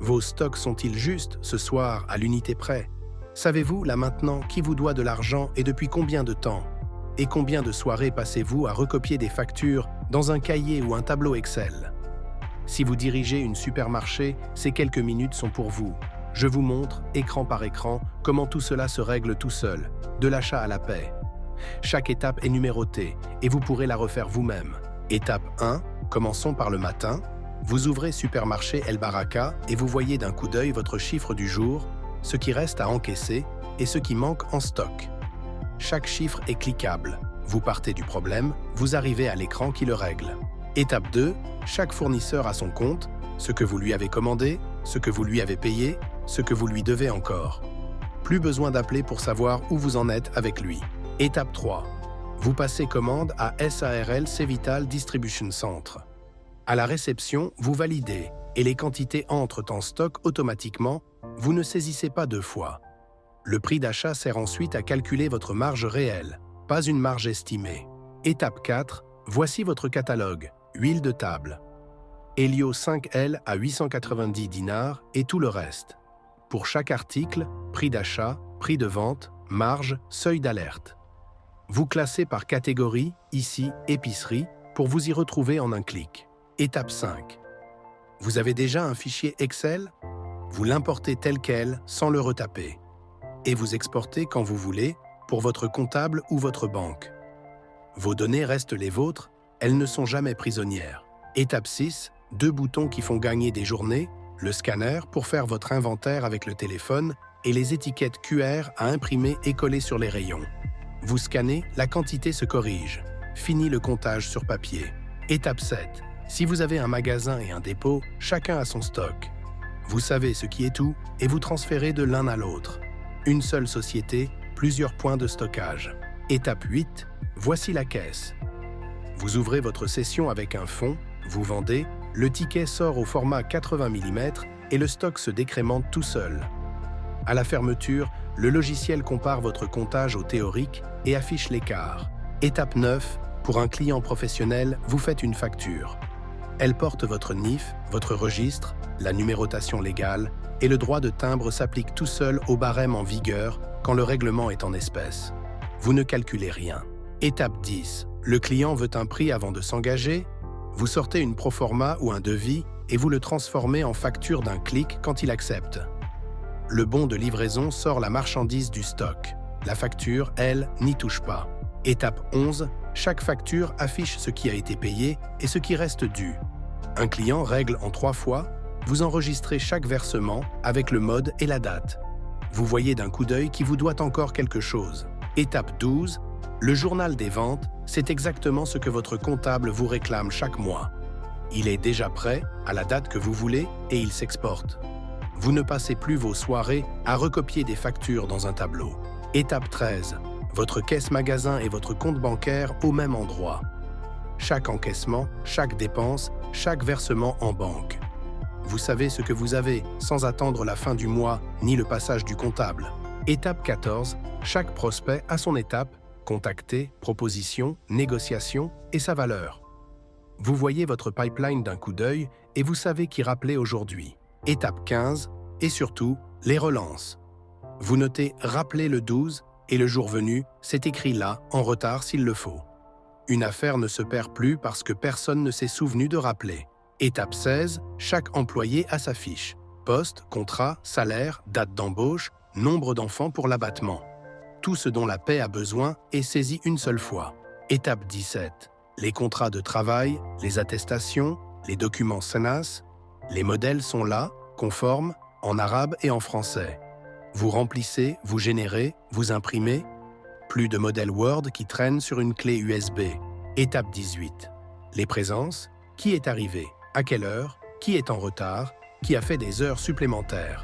Vos stocks sont-ils justes ce soir à l'unité près? Savez-vous là maintenant qui vous doit de l'argent et depuis combien de temps? Et combien de soirées passez-vous à recopier des factures dans un cahier ou un tableau Excel? Si vous dirigez une supermarché, ces quelques minutes sont pour vous. Je vous montre, écran par écran, comment tout cela se règle tout seul, de l'achat à la paie. Chaque étape est numérotée et vous pourrez la refaire vous-même. Étape 1, commençons par le matin. Vous ouvrez Supermarché El Baraka et vous voyez d'un coup d'œil votre chiffre du jour, ce qui reste à encaisser et ce qui manque en stock. Chaque chiffre est cliquable. Vous partez du problème, vous arrivez à l'écran qui le règle. Étape 2, chaque fournisseur a son compte, ce que vous lui avez commandé, ce que vous lui avez payé, ce que vous lui devez encore. Plus besoin d'appeler pour savoir où vous en êtes avec lui. Étape 3, vous passez commande à SARL Cvital Distribution Centre. À la réception, vous validez et les quantités entrent en stock automatiquement, vous ne saisissez pas deux fois. Le prix d'achat sert ensuite à calculer votre marge réelle, pas une marge estimée. Étape 4, voici votre catalogue, huile de table. Helio 5L à 890 dinars et tout le reste. Pour chaque article, prix d'achat, prix de vente, marge, seuil d'alerte. Vous classez par catégorie, ici épicerie, pour vous y retrouver en un clic. Étape 5. Vous avez déjà un fichier Excel? Vous l'importez tel quel, sans le retaper. Et vous exportez quand vous voulez, pour votre comptable ou votre banque. Vos données restent les vôtres, elles ne sont jamais prisonnières. Étape 6, deux boutons qui font gagner des journées, le scanner pour faire votre inventaire avec le téléphone et les étiquettes QR à imprimer et coller sur les rayons. Vous scannez, la quantité se corrige. Fini le comptage sur papier. Étape 7. Si vous avez un magasin et un dépôt, chacun a son stock. Vous savez ce qui est où et vous transférez de l'un à l'autre. Une seule société, plusieurs points de stockage. Étape 8. Voici la caisse. Vous ouvrez votre session avec un fonds, vous vendez, le ticket sort au format 80 mm et le stock se décrémente tout seul. À la fermeture, le logiciel compare votre comptage au théorique et affiche l'écart. Étape 9. Pour un client professionnel, vous faites une facture. Elle porte votre NIF, votre registre, la numérotation légale et le droit de timbre s'applique tout seul au barème en vigueur quand le règlement est en espèces. Vous ne calculez rien. Étape 10. Le client veut un prix avant de s'engager. Vous sortez une proforma ou un devis et vous le transformez en facture d'un clic quand il accepte. Le bon de livraison sort la marchandise du stock. La facture, elle, n'y touche pas. Étape 11. Chaque facture affiche ce qui a été payé et ce qui reste dû. Un client règle en 3 fois. Vous enregistrez chaque versement avec le mode et la date. Vous voyez d'un coup d'œil qui vous doit encore quelque chose. Étape 12. Le journal des ventes, c'est exactement ce que votre comptable vous réclame chaque mois. Il est déjà prêt, à la date que vous voulez, et il s'exporte. Vous ne passez plus vos soirées à recopier des factures dans un tableau. Étape 13. Votre caisse magasin et votre compte bancaire au même endroit. Chaque encaissement, chaque dépense, chaque versement en banque. Vous savez ce que vous avez, sans attendre la fin du mois ni le passage du comptable. Étape 14. Chaque prospect a son étape, contacter, proposition, négociation et sa valeur. Vous voyez votre pipeline d'un coup d'œil et vous savez qui rappeler aujourd'hui. Étape 15. Et surtout, les relances. Vous notez « Rappeler le 12 » et le jour venu, c'est écrit là, en retard s'il le faut. Une affaire ne se perd plus parce que personne ne s'est souvenu de rappeler. Étape 16. Chaque employé a sa fiche. Poste, contrat, salaire, date d'embauche, nombre d'enfants pour l'abattement. Tout ce dont la paie a besoin est saisi une seule fois. Étape 17. Les contrats de travail, les attestations, les documents SENAS, les modèles sont là, conformes, en arabe et en français. Vous remplissez, vous générez, vous imprimez. Plus de modèles Word qui traînent sur une clé USB. Étape 18. Les présences, qui est arrivé, à quelle heure, qui est en retard, qui a fait des heures supplémentaires.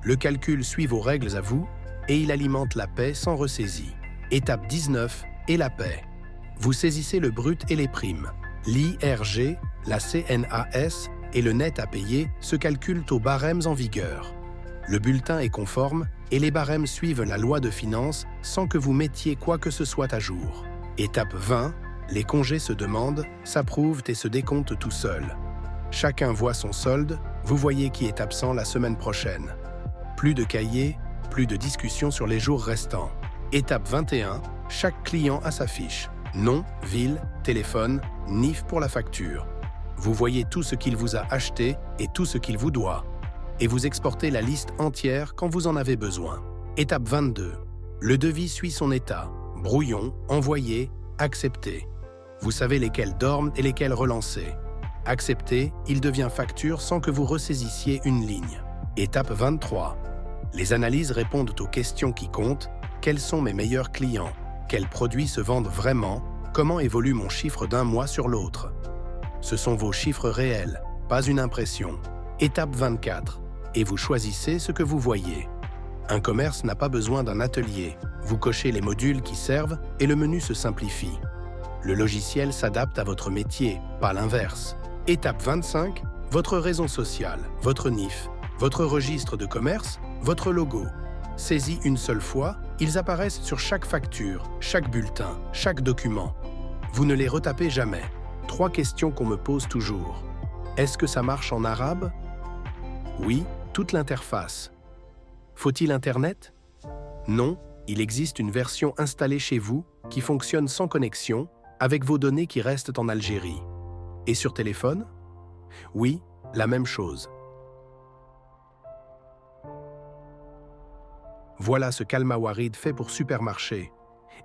Le calcul suit vos règles à vous et il alimente la paie sans ressaisie. Étape 19. Et la paie. Vous saisissez le brut et les primes. L'IRG, la CNAS et le net à payer se calculent aux barèmes en vigueur. Le bulletin est conforme et les barèmes suivent la loi de finances sans que vous mettiez quoi que ce soit à jour. Étape 20. Les congés se demandent, s'approuvent et se décomptent tout seuls. Chacun voit son solde, vous voyez qui est absent la semaine prochaine. Plus de cahiers, plus de discussions sur les jours restants. Étape 21, chaque client a sa fiche. Nom, ville, téléphone, NIF pour la facture. Vous voyez tout ce qu'il vous a acheté et tout ce qu'il vous doit. Et vous exportez la liste entière quand vous en avez besoin. Étape 22, le devis suit son état. Brouillon, envoyé, accepté. Vous savez lesquels dorment et lesquels relancer. Accepté, il devient facture sans que vous ressaisissiez une ligne. Étape 23. Les analyses répondent aux questions qui comptent. Quels sont mes meilleurs clients? Quels produits se vendent vraiment? Comment évolue mon chiffre d'un mois sur l'autre? Ce sont vos chiffres réels, pas une impression. Étape 24. Et vous choisissez ce que vous voyez. Un commerce n'a pas besoin d'un atelier. Vous cochez les modules qui servent et le menu se simplifie. Le logiciel s'adapte à votre métier, pas l'inverse. Étape 25. Votre raison sociale, votre NIF, votre registre de commerce, votre logo. Saisis une seule fois, ils apparaissent sur chaque facture, chaque bulletin, chaque document. Vous ne les retapez jamais. 3 questions qu'on me pose toujours. Est-ce que ça marche en arabe? Oui, toute l'interface. Faut-il Internet? Non, il existe une version installée chez vous qui fonctionne sans connexion, avec vos données qui restent en Algérie. Et sur téléphone? Oui, la même chose. Voilà ce qu'Al-Mawarid fait pour Supermarché.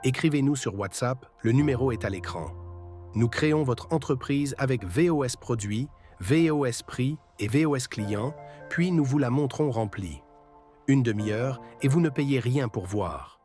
Écrivez-nous sur WhatsApp, le numéro est à l'écran. Nous créons votre entreprise avec VOS Produits, VOS Prix et VOS Client, puis nous vous la montrons remplie. Une demi-heure et vous ne payez rien pour voir.